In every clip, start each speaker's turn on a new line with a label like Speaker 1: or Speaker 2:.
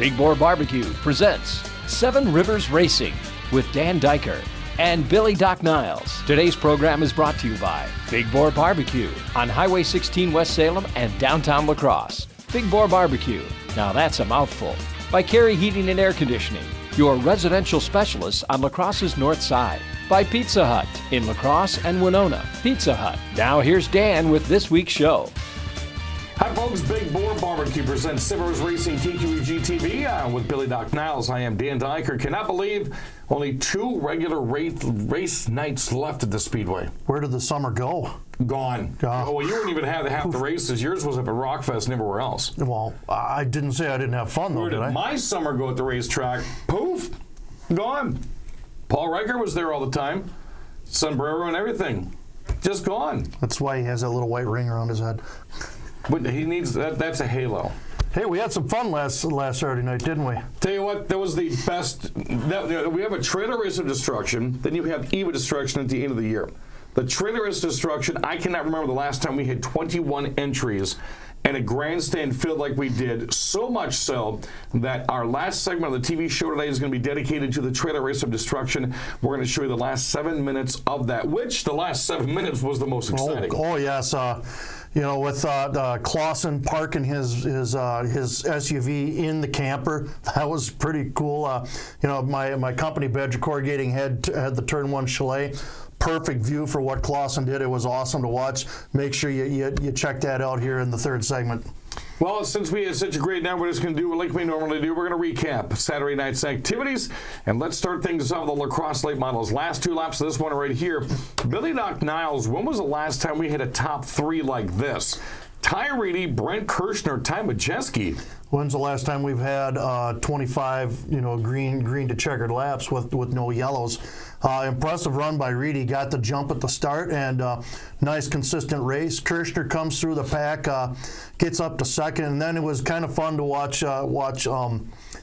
Speaker 1: Big Boar Barbecue presents Seven Rivers Racing with Dan Diker and Billy Doc Niles. Today's program is brought to you by Big Boar Barbecue on Highway 16 West Salem and downtown La Crosse. Big Boar Barbecue, now that's a mouthful. By Carey Heating and Air Conditioning, your residential specialists on La Crosse's north side. By Pizza Hut in La Crosse and Winona. Pizza Hut. Now here's Dan with this week's show.
Speaker 2: Hi folks, Big Boar Barbecue presents Seven Rivers Racing TQEG TV with Billy Doc Niles. I am Dan Diker. Cannot believe only two regular race nights left at the Speedway.
Speaker 3: Where did the summer go?
Speaker 2: Gone. Oh, well, you wouldn't even have half the races. Yours was up at Rockfest and everywhere else.
Speaker 3: Well, I didn't say I didn't have fun, though,
Speaker 2: Where
Speaker 3: did I?
Speaker 2: My summer go at the racetrack? Poof, gone. Paul Riker was there all the time. Sombrero and everything. Just gone.
Speaker 3: That's why he has that little white ring around his head.
Speaker 2: But he needs that. That's a halo.
Speaker 3: Hey, we had some fun last Saturday night, didn't we?
Speaker 2: Tell you what, that was the best. We have a trailer race of destruction, then you have EVA destruction at the end of the year. The trailer race of destruction, I cannot remember the last time we had 21 entries and a grandstand filled like we did, so much so that our last segment of the TV show today is going to be dedicated to the trailer race of destruction. We're going to show you the last 7 minutes of that, which the last 7 minutes was the most exciting.
Speaker 3: Oh yes. You know, with Clausen parking his SUV in the camper, that was pretty cool. You know, my company, Badger Corrugating, had the Turn 1 Chalet. Perfect view for what Clausen did. It was awesome to watch. Make sure you check that out here in the third segment.
Speaker 2: Well, since we had such a great night, we're just going to do like we normally do. We're going to recap Saturday night's activities, and let's start things off with the La Crosse late models. Last two laps of this one right here. Billy Doc Niles, when was the last time we had a top three like this? Ty Reedy, Brent Kirshner, Ty Majeski.
Speaker 3: When's the last time we've had 25, green to checkered laps with no yellows? Impressive run by Reedy. Got the jump at the start and nice consistent race. Kirshner comes through the pack, gets up to second, and then it was kind of fun to watch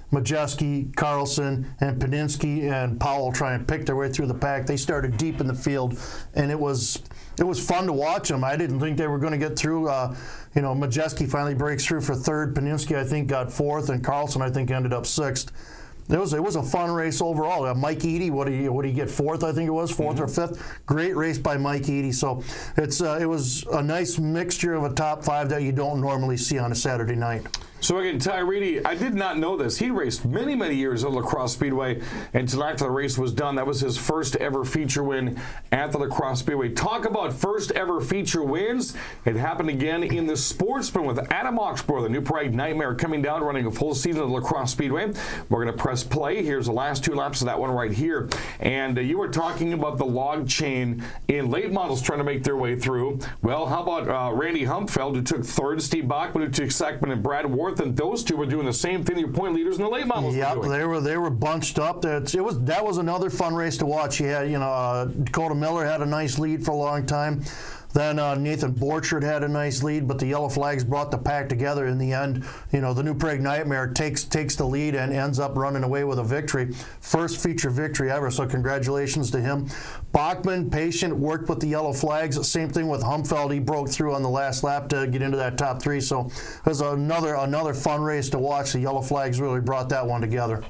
Speaker 3: Majeski, Carlson, and Paninsky and Powell try and pick their way through the pack. They started deep in the field, and it was fun to watch them. I didn't think they were going to get through. Majeski finally breaks through for third. Paninsky, I think, got fourth, and Carlson, I think, ended up sixth. It was a fun race overall. Mike Eady, what did he get? Fourth, I think it was, fourth or fifth. Great race by Mike Eady. So it was a nice mixture of a top five that you don't normally see on a Saturday night.
Speaker 2: So again, Ty Reedy, I did not know this. He raced many, many years at La Crosse Speedway, and until after the race was done, that was his first ever feature win at the La Crosse Speedway. Talk about first ever feature wins. It happened again in the Sportsman with Adam Oxborough, the new Pride Nightmare, coming down, running a full season at La Crosse Speedway. We're going to press play. Here's the last two laps of that one right here. And you were talking about the log chain in late models trying to make their way through. Well, how about Randy Humpfeld, who took third, Steve Bachman, who took second, and Brad Ward. And those two were doing the same thing your point leaders in the late models were doing.
Speaker 3: They were bunched up. That was another fun race to watch. You had Dakota Miller had a nice lead for a long time. Then Nathan Borchard had a nice lead, but the Yellow Flags brought the pack together in the end. The New Prague Nightmare takes the lead and ends up running away with a victory. First feature victory ever, so congratulations to him. Bachman, patient, worked with the Yellow Flags. Same thing with Humpfeld. He broke through on the last lap to get into that top three. So it was another fun race to watch. The Yellow Flags really brought that one together.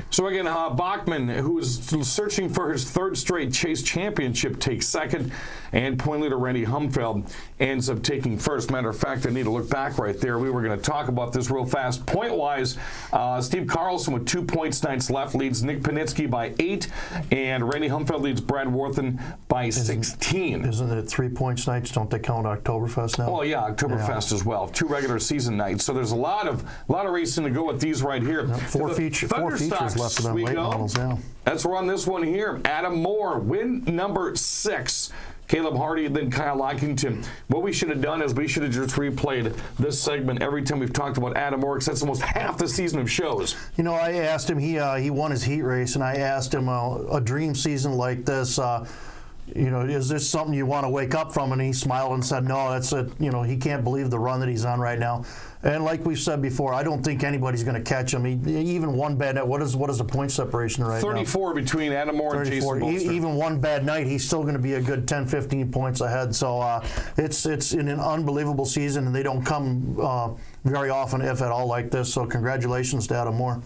Speaker 2: So again, Bachman, who is searching for his third straight Chase Championship, takes second, and point leader Randy Humpfeld ends up taking first. Matter of fact, I need to look back right there. We were going to talk about this real fast. Point-wise, Steve Carlson with 2 points nights left leads Nick Paninsky by 8, and Randy Humpfeld leads Brad Worthen by 16.
Speaker 3: Isn't it 3 points nights? Don't they count Oktoberfest now?
Speaker 2: Oh yeah, Oktoberfest as well. 2 regular season nights. So there's a lot of racing to go with these right here.
Speaker 3: Four features left of them late models. Yeah.
Speaker 2: Let's run this one here. Adam Moore, win number 6. Caleb Hardy, and then Kyle Lockington. What we should have done is we should have just replayed this segment every time we've talked about Adam Moore, because that's almost half the season of shows.
Speaker 3: I asked him, he won his heat race, and I asked him, a dream season like this, is this something you want to wake up from? And he smiled and said, no, that's it. He can't believe the run that he's on right now. And like we've said before, I don't think anybody's going to catch him. Even one bad night, what is the point separation right
Speaker 2: 34
Speaker 3: now?
Speaker 2: 34 between Adam Moore and Jason Bolster.
Speaker 3: Even one bad night, he's still going to be a good 10, 15 points ahead. So it's in an unbelievable season, and they don't come very often, if at all, like this. So congratulations to Adam Moore.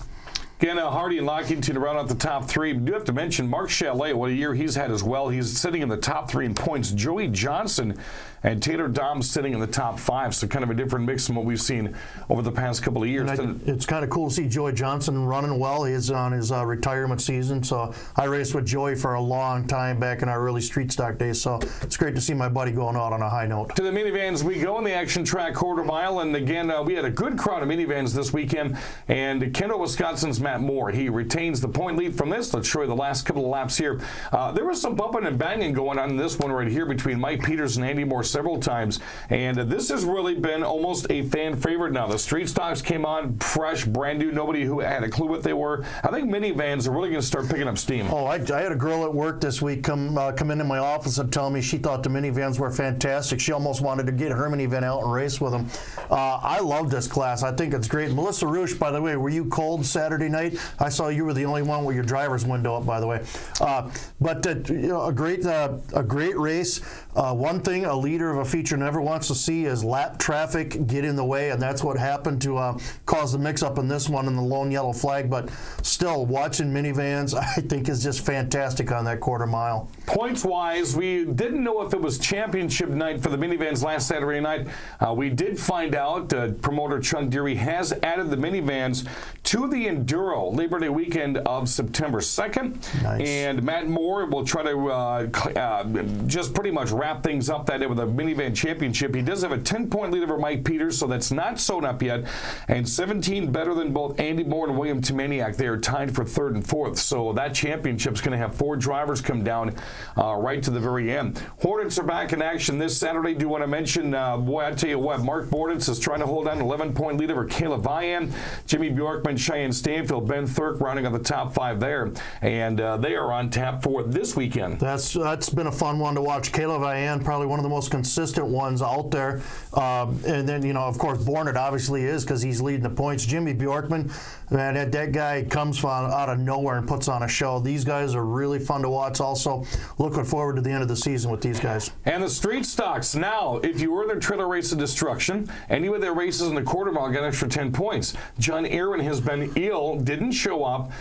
Speaker 2: Again, Hardy and Lockington around out the top three. We do have to mention Mark Chalet, what a year he's had as well. He's sitting in the top 3 in points. Joey Johnson and Taylor Dom sitting in the top 5, so kind of a different mix from what we've seen over the past couple of years.
Speaker 3: It's kind of cool to see Joey Johnson running well. He's on his retirement season, so I raced with Joey for a long time back in our early street stock days, so it's great to see my buddy going out on a high note.
Speaker 2: To the minivans we go in the Action Track quarter mile, and again, we had a good crowd of minivans this weekend, and Kendall, Wisconsin's Matt Moore, he retains the point lead from this. Let's show you the last couple of laps here. There was some bumping and banging going on in this one right here between Mike Peters and Andy Moore several times, and this has really been almost a fan favorite now. The street stocks came on fresh, brand new, nobody who had a clue what they were. I think minivans are really going to start picking up steam.
Speaker 3: Oh, I had a girl at work this week come into my office and tell me she thought the minivans were fantastic. She almost wanted to get her minivan out and race with them. I love this class. I think it's great. Melissa Roosh, by the way, were you cold Saturday night? I saw you were the only one with your driver's window up, by the way. A great race. One thing a leader of a feature never wants to see is lap traffic get in the way, and that's what happened to cause the mix-up in this one in the lone yellow flag. But still, watching minivans, I think, is just fantastic on that quarter mile.
Speaker 2: Points-wise, we didn't know if it was championship night for the minivans last Saturday night. We did find out promoter Chung Deary has added the minivans to the Enduro Labor Day weekend of September 2nd.
Speaker 3: Nice.
Speaker 2: And Matt Moore will try to just pretty much wrap things up that day with a minivan championship. He does have a 10-point lead over Mike Peters, so that's not sewn up yet. And 17 better than both Andy Moore and William Tomaniak. They are tied for 3rd and 4th. So that championship's going to have 4 drivers come down right to the very end. Hornets are back in action this Saturday. Do want to mention, boy, I tell you what, Mark Borditz is trying to hold on an 11-point lead over Caleb Vian, Jimmy Bjorkman, Cheyenne Stanfield, Ben Thurk rounding out the top 5 there. And they are on tap for this weekend.
Speaker 3: That's been a fun one to watch. Caleb Vian, probably one of the most consistent ones out there. And then, of course, Bornett obviously is because he's leading the points. Jimmy Bjorkman, man, that guy comes from out of nowhere and puts on a show. These guys are really fun to watch also. Looking forward to the end of the season with these guys.
Speaker 2: And the street stocks. Now, if you were in their trailer race of destruction, any of their races in the quarter mile got an extra 10 points. John Aaron has been ill, didn't show up.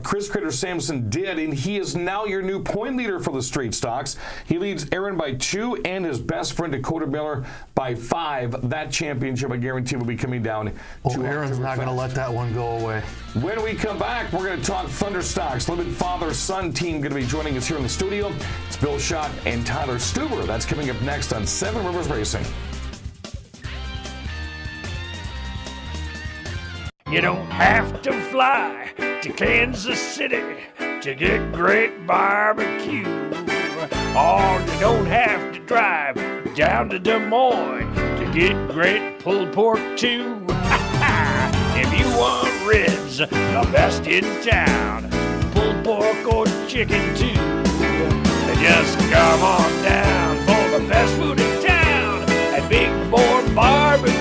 Speaker 2: Chris Critter Sampson did, and he is now your new point leader for the street stocks. He leads Aaron by 2 and his best friend Dakota Miller by 5. That championship, I guarantee, will be coming down to
Speaker 3: Aaron's not going to let that one go away.
Speaker 2: When we come back, we're going to talk Thunderstox. Limited father-son team going to be joining us here in the studio. It's Bill Schott and Tyler Stuber. That's coming up next on 7 Rivers Racing.
Speaker 4: You don't have to fly to Kansas City to get great barbecue. Or you don't have to drive down to Des Moines to get great pulled pork too. If you want ribs, the best in town, pulled pork or chicken too. Just come on down for the best food in town at Big Boar Barbecue.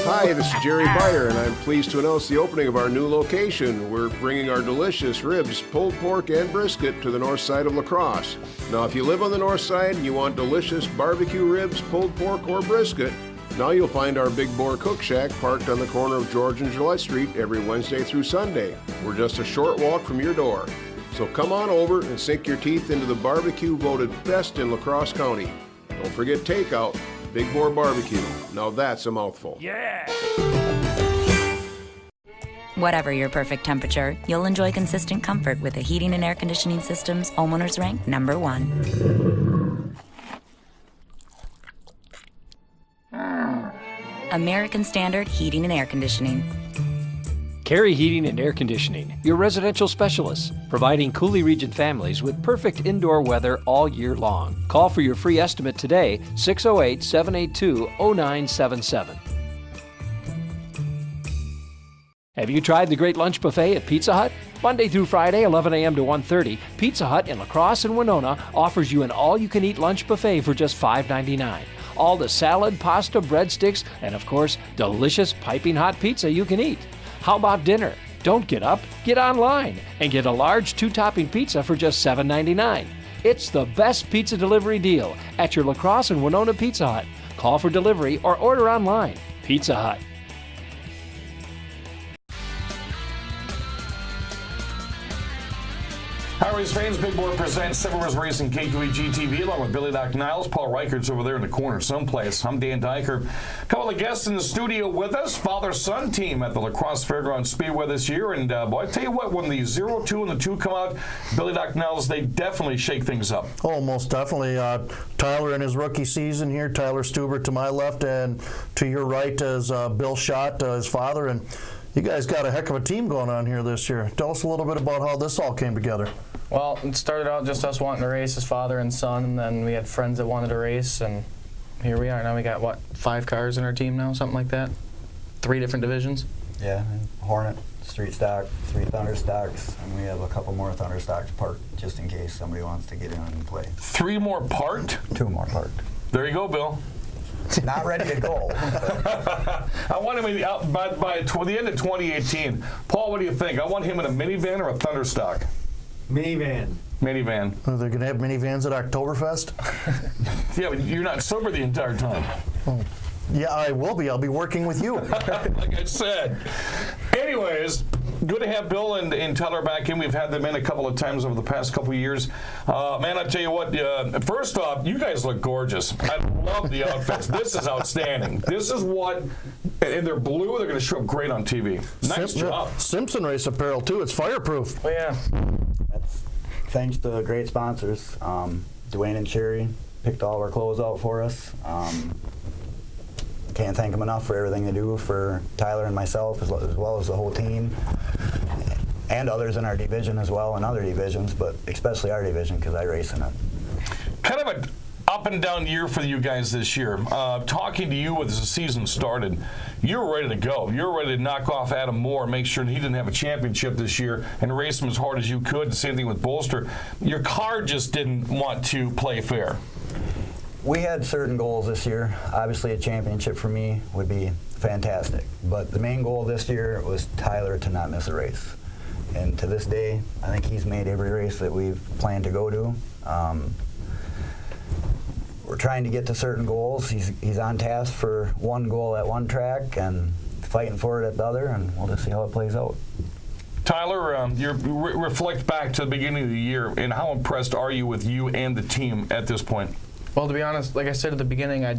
Speaker 5: Hi, this is Jerry Beyer, and I'm pleased to announce the opening of our new location. We're bringing our delicious ribs, pulled pork, and brisket to the north side of La Crosse. Now, if you live on the north side and you want delicious barbecue ribs, pulled pork, or brisket, now you'll find our Big Boar Cook Shack parked on the corner of George and Gillette Street every Wednesday through Sunday. We're just a short walk from your door. So come on over and sink your teeth into the barbecue voted best in La Crosse County. Don't forget takeout, Big Boar Barbecue. Now that's a mouthful.
Speaker 4: Yeah!
Speaker 6: Whatever your perfect temperature, you'll enjoy consistent comfort with the heating and air conditioning systems homeowners rank #1. American Standard Heating and Air Conditioning.
Speaker 1: Carey Heating and Air Conditioning, your residential specialists, providing Coulee Region families with perfect indoor weather all year long. Call for your free estimate today, 608-782-0977. Have you tried the great lunch buffet at Pizza Hut? Monday through Friday, 11 a.m. to 1:30, Pizza Hut in La Crosse and Winona offers you an all-you-can-eat lunch buffet for just $5.99. All the salad, pasta, breadsticks, and of course, delicious piping hot pizza you can eat. How about dinner? Don't get up, get online and get a large 2-topping pizza for just $7.99. It's the best pizza delivery deal at your La Crosse and Winona Pizza Hut. Call for delivery or order online. Pizza Hut.
Speaker 2: Highways fans, Big Board presents Seven Rivers Racing KQEG TV along with Billy Doc Niles. Paul Reichert's over there in the corner someplace. I'm Dan Diker. A couple of guests in the studio with us. Father-son team at the La Crosse Fairgrounds Speedway this year. And boy, I tell you what, when the 0-2 and the 2 come out, Billy Doc Niles, they definitely shake things up.
Speaker 3: Oh, most definitely. Tyler in his rookie season here. Tyler Stuber to my left, and to your right is Bill Schott, his father. And you guys got a heck of a team going on here this year. Tell us a little bit about how this all came together.
Speaker 7: Well, it started out just us wanting to race as father and son, and then we had friends that wanted to race, and here we are. Now we got, what, 5 cars in our team now, something like that? 3 different divisions?
Speaker 8: Yeah, Hornet, Street Stock, 3 Thunderstox, and we have a couple more Thunderstox parked just in case somebody wants to get in and play.
Speaker 2: 3 more parked?
Speaker 8: 2 more parked.
Speaker 2: There you go, Bill.
Speaker 8: Not ready to go.
Speaker 2: I want him out by the end of 2018. Paul, what do you think? I want him in a minivan or a Thunderstock?
Speaker 9: Minivan.
Speaker 2: Minivan.
Speaker 3: Are they going to have minivans at Oktoberfest?
Speaker 2: Yeah, but you're not sober the entire time.
Speaker 3: Oh. Yeah, I will be. I'll be working with you.
Speaker 2: Like I said. Anyways, good to have Bill and Tyler back in. We've had them in a couple of times over the past couple of years. Man, I tell you what, first off, you guys look gorgeous. I love the outfits. This is outstanding. This is what, and they're blue, they're going to show up great on TV. Nice job.
Speaker 3: Simpson Race apparel, too. It's fireproof.
Speaker 7: Oh, yeah.
Speaker 8: That's thanks to great sponsors. Dwayne and Sherry picked all of our clothes out for us. Can't thank them enough for everything they do for Tyler and myself, as well as the whole team, and others in our division as well, and other divisions, but especially our division because I race in it.
Speaker 2: Kind of an up and down year for you guys this year. Talking to you as the season started, you were ready to go. You were ready to knock off Adam Moore, make sure he didn't have a championship this year, and race him as hard as you could. The same thing with Bolster. Your car just didn't want to play fair.
Speaker 8: We had certain goals this year. Obviously, a championship for me would be fantastic. But the main goal this year was Tyler to not miss a race. And to this day, I think he's made every race that we've planned to go to. We're trying to get to certain goals. He's on task for one goal at one track and fighting for it at the other, and we'll just see how it plays out.
Speaker 2: Tyler, you reflect back to the beginning of the year, and how impressed are you with you and the team at this point?
Speaker 7: Well, to be honest, like I said at the beginning, it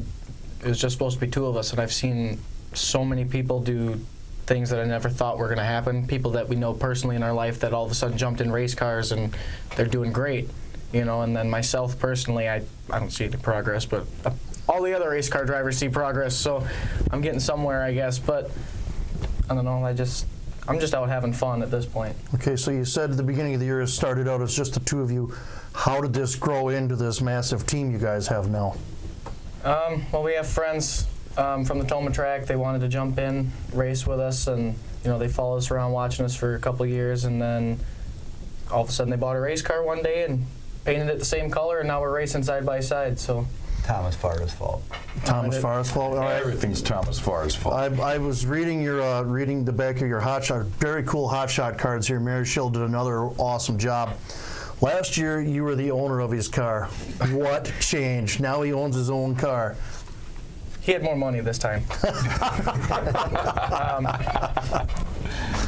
Speaker 7: was just supposed to be 2 of us, and I've seen so many people do things that I never thought were going to happen. People that we know personally in our life that all of a sudden jumped in race cars and they're doing great, you know. And then myself personally, I don't see any progress, but all the other race car drivers see progress. So I'm getting somewhere, I guess. But I don't know. I'm just out having fun at this point.
Speaker 3: Okay, so you said at the beginning of the year it started out as just the 2 of you. How did this grow into this massive team you guys have now?
Speaker 7: Well, we have friends from the Toma track. They wanted to jump in, race with us, and they followed us around watching us for a couple of years, and then all of a sudden they bought a race car one day and painted it the same color, and now we're racing side by side. So.
Speaker 8: Thomas Farr's fault.
Speaker 3: Thomas Farr's fault? All right.
Speaker 2: Everything's Thomas Farr's fault.
Speaker 3: I was reading your reading the back of your hot shot, very cool hot shot cards here. Mary Schill did another awesome job. Last year, you were the owner of his car. What changed? Now he owns his own car.
Speaker 7: He had more money this time.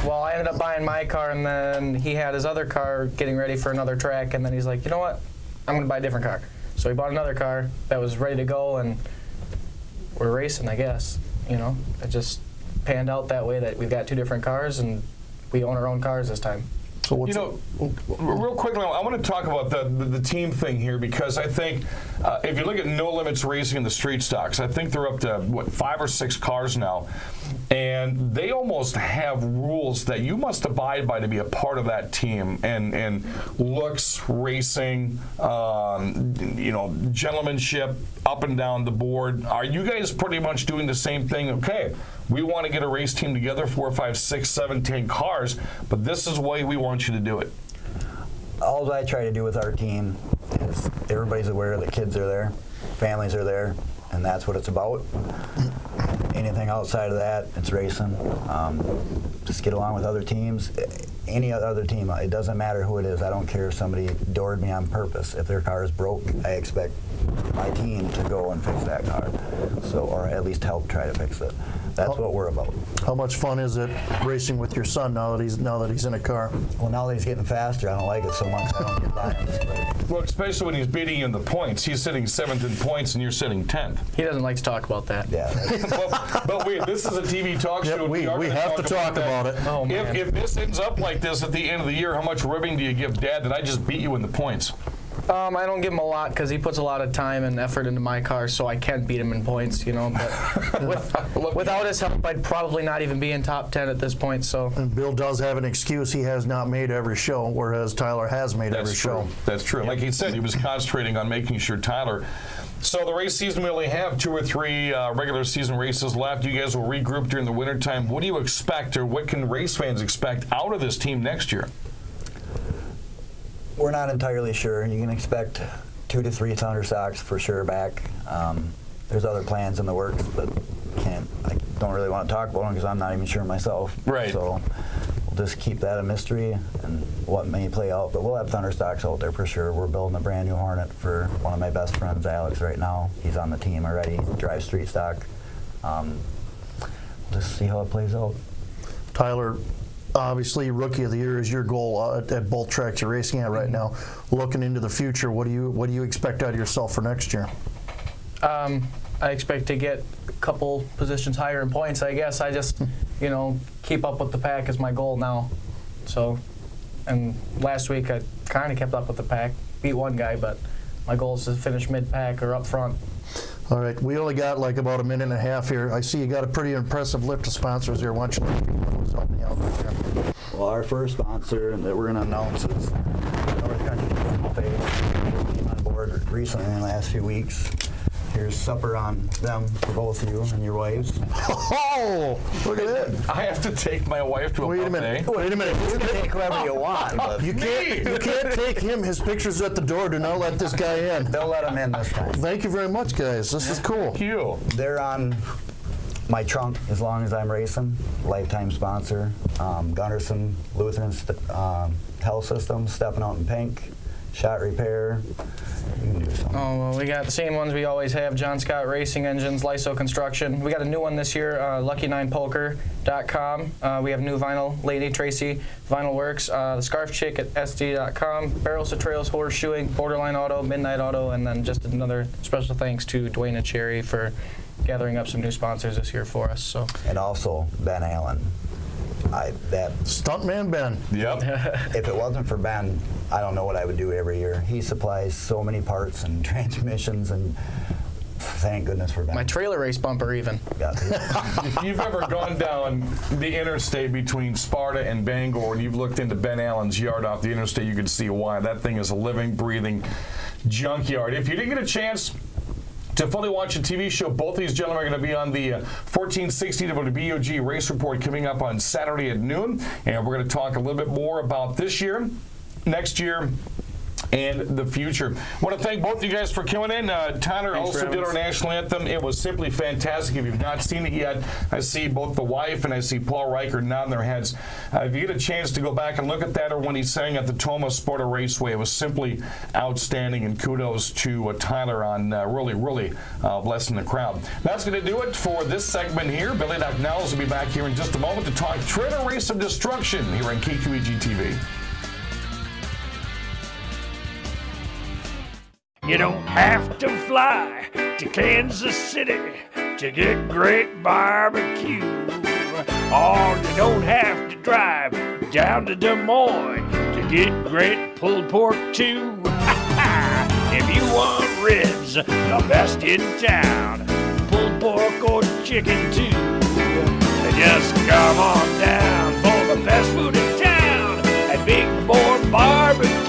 Speaker 7: Well, I ended up buying my car, and then he had his other car getting ready for another track, and then he's like, you know what? I'm going to buy a different car. So he bought another car that was ready to go, and we're racing, I guess. It just panned out that way that we've got 2 different cars, and we own our own cars this time.
Speaker 3: So what's
Speaker 2: real quickly, I want to talk about the team thing here, because I think if you look at No Limits Racing and the Street Stocks, I think they're up to, 5 or 6 cars now, and they almost have rules that you must abide by to be a part of that team, and looks, racing, gentlemanship, up and down the board. Are you guys pretty much doing the same thing? Okay, we want to get a race team together, 4, 5, 6, 7, 10 cars, but this is the way we want you to do it.
Speaker 8: All I try to do with our team is everybody's aware that kids are there, families are there, and that's what it's about. Anything outside of that, it's racing. Just get along with other teams. Any other team, it doesn't matter who it is. I don't care if somebody doored me on purpose. If their car is broke, I expect my team to go and fix that car, or at least help try to fix it. That's what we're about.
Speaker 3: How much fun is it racing with your son now that he's in a car?
Speaker 8: Well, now that he's getting faster, I don't like it so much. I don't get by him.
Speaker 2: Well, especially when he's beating you in the points. He's sitting 7th in points and you're sitting 10th.
Speaker 7: He doesn't like to talk about that.
Speaker 8: Yeah.
Speaker 2: but wait, this is a TV talk show.
Speaker 3: We have to talk about it.
Speaker 7: Oh, man.
Speaker 2: If this ends up like this at the end of the year, how much ribbing do you give Dad that I just beat you in the points?
Speaker 7: I don't give him a lot because he puts a lot of time and effort into my car, so I can beat him in points, you know. But without his help, I'd probably not even be in top 10 at this point. So.
Speaker 3: And Bill does have an excuse. He has not made every show, whereas Tyler has made every show.
Speaker 2: That's true. Like he said, he was concentrating on making sure Tyler. So the race season, we only have 2 or 3 regular season races left. You guys will regroup during the wintertime. What do you expect, or what can race fans expect out of this team next year?
Speaker 8: We're not entirely sure. You can expect 2 to 3 Thunderstox for sure back. There's other plans in the works, but I don't really want to talk about them because I'm not even sure myself.
Speaker 2: Right.
Speaker 8: So we'll just keep that a mystery and what may play out. But we'll have Thunderstox out there for sure. We're building a brand new Hornet for one of my best friends, Alex, right now. He's on the team already. He drives street stock. We'll just see how it plays out.
Speaker 3: Tyler, obviously, Rookie of the Year is your goal at both tracks you're racing at right now. Looking into the future, what do you expect out of yourself for next year?
Speaker 7: I expect to get a couple positions higher in points. I guess I just, keep up with the pack is my goal now. So, and last week I kind of kept up with the pack, beat one guy, but my goal is to finish mid-pack or up front.
Speaker 3: All right, we only got like about a minute and a half here. I see you got a pretty impressive list of sponsors here. Why don't you let people know who's helping you out there?
Speaker 8: Well, our first sponsor that we're going to announce is North Country Faith. Came on board recently in the last few weeks. Here's supper on them for both of you and your wives.
Speaker 3: Oh, look at that!
Speaker 2: I have to take my wife to a buffet.
Speaker 3: Wait a minute.
Speaker 8: You can take whoever you want. But
Speaker 3: You can't take him. His picture's at the door. Do not let this guy in.
Speaker 8: they'll let him in this time.
Speaker 3: Thank you very much, guys. This is cool.
Speaker 2: Thank you.
Speaker 8: They're on my trunk as long as I'm racing. Lifetime sponsor. Gunderson Lutheran Health System, Stepping Out in Pink, Schott Repair. You can do something.
Speaker 7: Oh, well, we got the same ones we always have. John Scott Racing Engines, Lyso Construction. We got a new one this year, Lucky9Poker.com. We have new vinyl, Lady Tracy Vinyl Works, the Scarf Chick at SD.com, Barrels to Trails Horseshoeing, Borderline Auto, Midnight Auto, and then just another special thanks to Dwayne and Cherry for gathering up some new sponsors this year for us. So.
Speaker 8: And also Ben Allen.
Speaker 3: Stuntman Ben.
Speaker 2: Yep.
Speaker 8: If it wasn't for Ben, I don't know what I would do every year. He supplies so many parts and transmissions, and thank goodness for Ben.
Speaker 7: My trailer race bumper even.
Speaker 2: If you've ever gone down the interstate between Sparta and Bangor and you've looked into Ben Allen's yard off the interstate, you can see why. That thing is a living, breathing junkyard. If you didn't get a chance to fully watch a TV show, both these gentlemen are going to be on the 1460 WBOG Race Report coming up on Saturday at noon. And we're going to talk a little bit more about this year, next year, and the future. I want to thank both of you guys for coming in. Tyler also did our national anthem. It was simply fantastic. If you've not seen it yet, I see both the wife and I see Paul Reicher nodding their heads. If you get a chance to go back and look at that, or when he sang at the Toma Sporta Raceway, it was simply outstanding, and kudos to Tyler on really blessing the crowd. That's going to do it for this segment here. Billy Docknells will be back here in just a moment to talk Trailer Race of Destruction here on KQEG TV.
Speaker 4: You don't have to fly to Kansas City to get great barbecue. Or you don't have to drive down to Des Moines to get great pulled pork too. If you want ribs, the best in town, pulled pork or chicken too, just come on down for the best food in town at Big Boar Barbecue.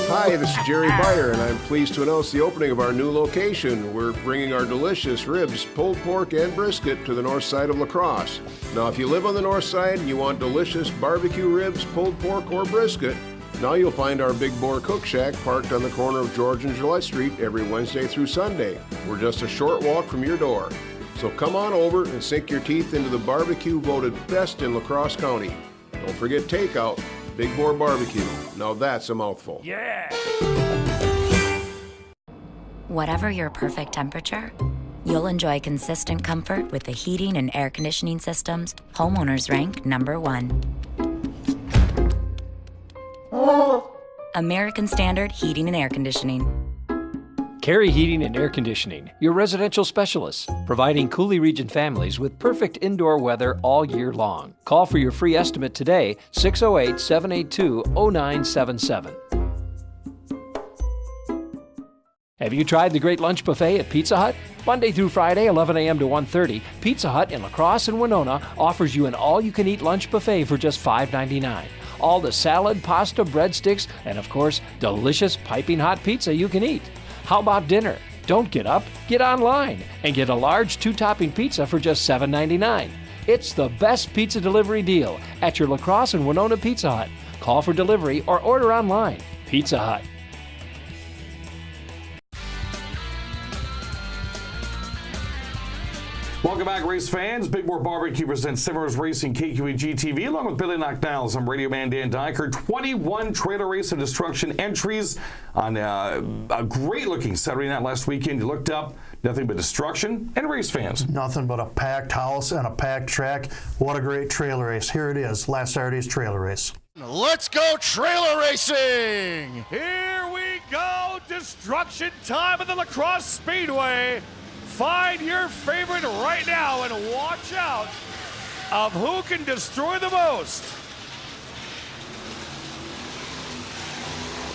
Speaker 5: Hi, this is Jerry Byer, and I'm pleased to announce the opening of our new location. We're bringing our delicious ribs, pulled pork, and brisket to the north side of La Crosse. Now, if you live on the north side and you want delicious barbecue ribs, pulled pork, or brisket, now you'll find our Big Boar Cook Shack parked on the corner of George and Gillette Street every Wednesday through Sunday. We're just a short walk from your door. So come on over and sink your teeth into the barbecue voted best in La Crosse County. Don't forget takeout. Big Boar Barbecue. Now that's a mouthful.
Speaker 4: Yeah.
Speaker 6: Whatever your perfect temperature, You'll enjoy consistent comfort with the heating and air conditioning systems homeowners rank #1. American Standard Heating and Air Conditioning.
Speaker 1: Carey Heating and Air Conditioning, your residential specialists, providing Cooley Region families with perfect indoor weather all year long. Call for your free estimate today, 608-782-0977. Have you tried the great lunch buffet at Pizza Hut? Monday through Friday, 11 a.m. to 1:30, Pizza Hut in La Crosse and Winona offers you an all-you-can-eat lunch buffet for just $5.99. All the salad, pasta, breadsticks, and of course, delicious piping hot pizza you can eat. How about dinner? Don't get up, get online and get a large 2-topping pizza for just $7.99. It's the best pizza delivery deal at your La Crosse and Winona Pizza Hut. Call for delivery or order online. Pizza Hut.
Speaker 2: Welcome back, race fans. Big Board Barbecue presents Seven Rivers Racing KQEG TV along with Billy Knockniles. I'm radio man Dan Diker. 21 trailer race and destruction entries on a great-looking Saturday night last weekend. You looked up, nothing but destruction and race fans.
Speaker 3: Nothing but a packed house and a packed track. What a great trailer race. Here it is, last Saturday's trailer race.
Speaker 9: Let's go trailer racing!
Speaker 4: Here we go, destruction time at the La Crosse Speedway. Find your favorite right now and watch out of who can destroy the most.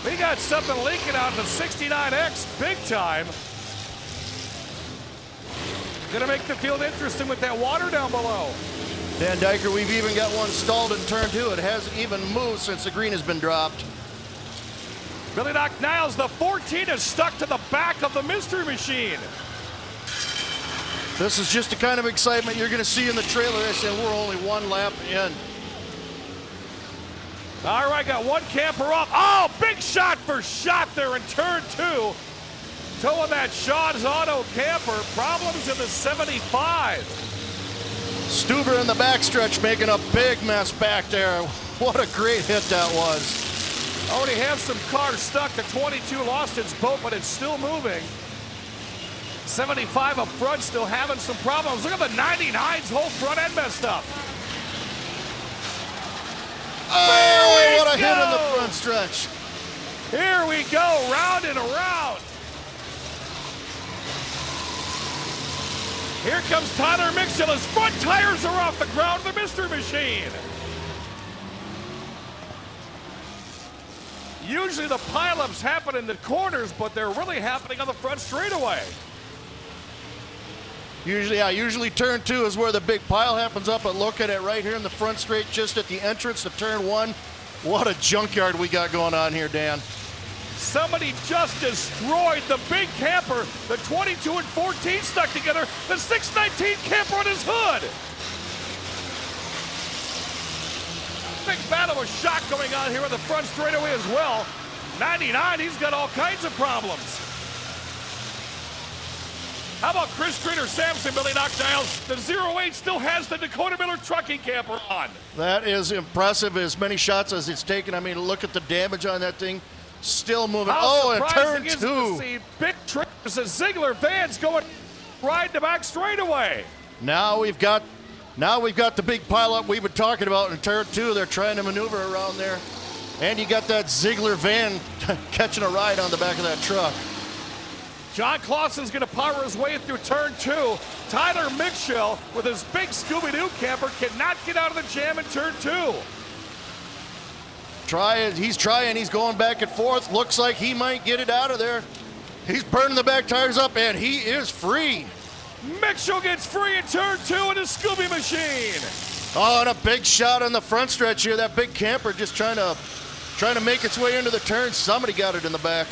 Speaker 4: We got something leaking out of the 69X big time. Gonna make the field interesting with that water down below.
Speaker 9: Dan Diker, we've even got one stalled in turn 2. It hasn't even moved since the green has been dropped.
Speaker 4: Billy Knockniles, the 14 is stuck to the back of the mystery machine.
Speaker 9: This is just the kind of excitement you're going to see in the trailer race, and we're only one lap in.
Speaker 4: All right, got one camper off. Oh, big shot for Schott there in turn 2. Towing that Schott's auto camper. Problems in the 75.
Speaker 9: Stuber in the backstretch making a big mess back there. What a great hit that was.
Speaker 4: Already have some cars stuck. The 22 lost its boat, but it's still moving. 75 up front, still having some problems. Look at the 99's whole front end messed up.
Speaker 9: Oh, what a hit in the front stretch.
Speaker 4: Here we go, round and around. Here comes Tyler Mitchell. His front tires are off the ground of the mystery machine. Usually the pileups happen in the corners, but they're really happening on the front straightaway.
Speaker 9: Usually turn 2 is where the big pile happens up, but look at it right here in the front straight, just at the entrance to turn 1. What a junkyard we got going on here, Dan.
Speaker 4: Somebody just destroyed the big camper. The 22 and 14 stuck together. The 619 camper on his hood. Big battle with Schott going on here on the front straightaway as well. 99, he's got all kinds of problems. How about Chris Streeter Sampson, Billy Knockniles? The 08 still has the Dakota Miller trucking camper on.
Speaker 9: That is impressive, as many shots as it's taken. I mean, look at the damage on that thing. Still moving.
Speaker 4: How
Speaker 9: and turn 2.
Speaker 4: To see big trips as Ziegler Vans going right the back straightaway.
Speaker 9: Now we've got the big pileup we've been talking about in turn 2. They're trying to maneuver around there. And you got that Ziegler van catching a ride on the back of that truck.
Speaker 4: John Clausen's going to power his way through turn 2. Tyler Mitchell with his big Scooby-Doo camper cannot get out of the jam in turn 2.
Speaker 9: He's trying, he's going back and forth. Looks like he might get it out of there. He's burning the back tires up, and he is free.
Speaker 4: Mitchell gets free in turn 2 in his Scooby machine.
Speaker 9: Oh, and a big shot on the front stretch here. That big camper just trying to make its way into the turn. Somebody got it in the back.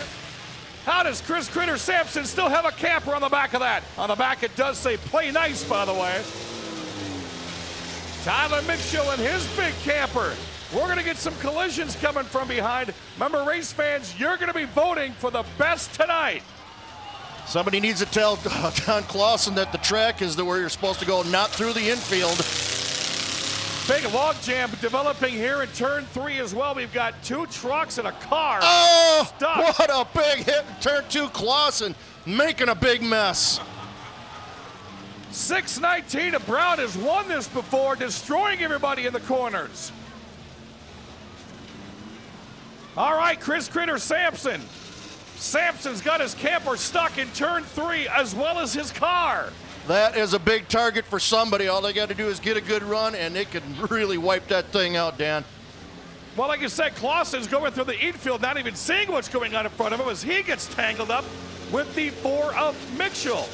Speaker 4: How does Chris Critter Sampson still have a camper on the back of that? On the back it does say play nice, by the way. Tyler Mitchell and his big camper. We're going to get some collisions coming from behind. Remember, race fans, you're going to be voting for the best tonight.
Speaker 9: Somebody needs to tell Don Clausen that the track is where you're supposed to go, not through the infield.
Speaker 4: Big log jam developing here in turn 3 as well. We've got 2 trucks and a car.
Speaker 9: Oh,
Speaker 4: stuck.
Speaker 9: What a big hit in turn 2. Clausen making a big mess.
Speaker 2: 6:19, Brown has won this before, destroying everybody in the corners. All right, Chris Critter Sampson. Sampson's got his camper stuck in turn 3 as well as his car.
Speaker 9: That is a big target for somebody. All they got to do is get a good run, and it can really wipe that thing out, Dan.
Speaker 2: Well, like I said, Clausen's going through the infield, not even seeing what's going on in front of him as he gets tangled up with the 4 of Mitchell.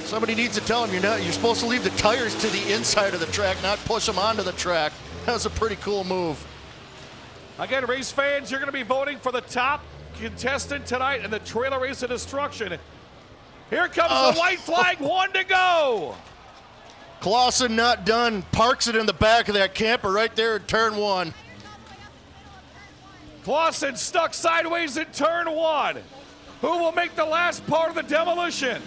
Speaker 9: Somebody needs to tell him you're supposed to leave the tires to the inside of the track, not push them onto the track. That was a pretty cool move.
Speaker 2: Again, race fans, you're going to be voting for the top contestant tonight in the trailer race of destruction. Here comes the white flag, 1 to go.
Speaker 9: Clausen not done, parks it in the back of that camper right there in turn 1.
Speaker 2: Clausen stuck sideways in turn 1. Who will make the last part of the demolition?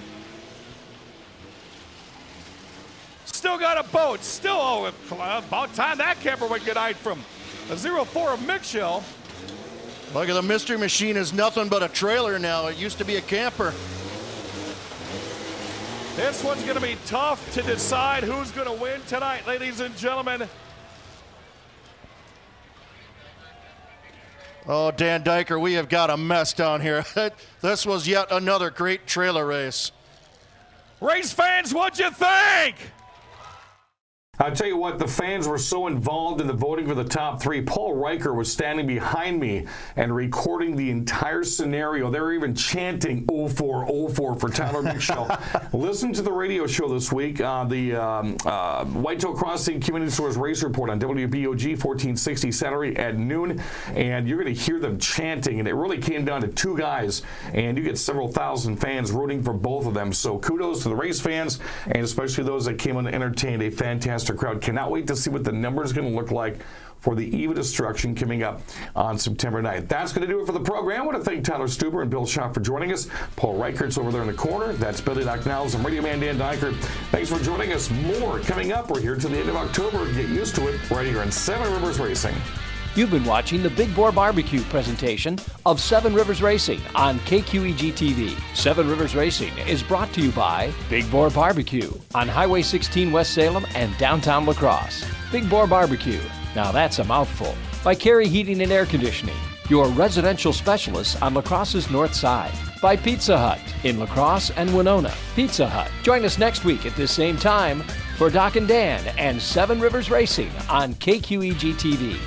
Speaker 2: Still got a boat. Still, about time that camper would get eyed from a 04 of Mitchell.
Speaker 9: Look at the mystery machine is nothing but a trailer now. It used to be a camper.
Speaker 2: This one's going to be tough to decide who's going to win tonight, ladies and gentlemen.
Speaker 9: Oh, Dan Diker, we have got a mess down here. This was yet another great trailer race.
Speaker 2: Race fans, what'd you think? I'll tell you what, the fans were so involved in the voting for the top 3. Paul Riker was standing behind me and recording the entire scenario. They were even chanting 04, 04 for Tyler Mitchell. Listen to the radio show this week, the Whitetail Crossing Community Stores Race Report on WBOG 1460 Saturday at noon, and you're going to hear them chanting, and it really came down to 2 guys, and you get several thousand fans rooting for both of them. So kudos to the race fans, and especially those that came on to entertain a fantastic crowd. Cannot wait to see what the numbers are going to look like for the Eve of Destruction coming up on September 9th. That's going to do it for the program. I want to thank Tyler Stuber and Bill Schott for joining us. Paul Reichert's over there in the corner. That's Billy Docknells and Radio Man Dan Diker. Thanks for joining us. More coming up. We're here to the end of October. Get used to it right here on 7 Rivers Racing.
Speaker 1: You've been watching the Big Boar Barbecue presentation of 7 Rivers Racing on KQEG TV. 7 Rivers Racing is brought to you by Big Boar Barbecue on Highway 16 West Salem and downtown La Crosse. Big Boar Barbecue, now that's a mouthful. By Carey Heating and Air Conditioning, your residential specialists on La Crosse's north side. By Pizza Hut in La Crosse and Winona. Pizza Hut. Join us next week at this same time for Doc and Dan and 7 Rivers Racing on KQEG TV.